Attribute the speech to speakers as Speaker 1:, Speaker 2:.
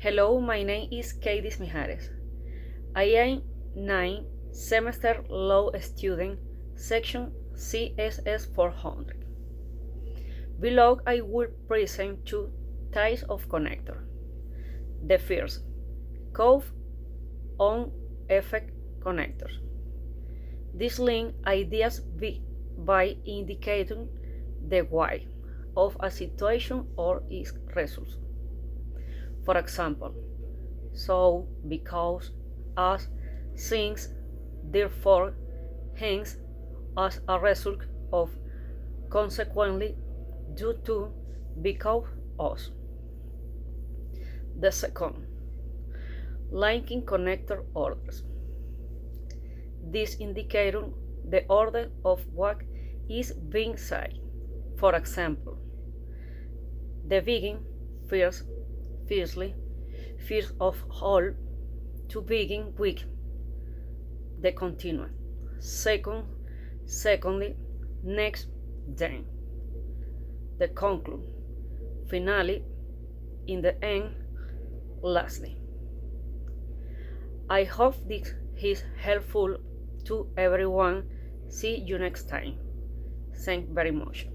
Speaker 1: Hello, my name is Keydys Mijares. I am 9 semester law student, section CSS 400. Below I will present two types of connector. The first, cause-on effect connectors. This link ideas by indicating the why of a situation or its results. For example, so, because, as, since, therefore, hence, as a result of, consequently, due to, because of. The second, linking connector orders. This indicates the order of what is being said. For example, the begin, firstly, first of all, to begin with, the continuum. Secondly, next, then. The conclude, finally, in the end, lastly. I hope this is helpful to everyone. See you next time. Thanks very much.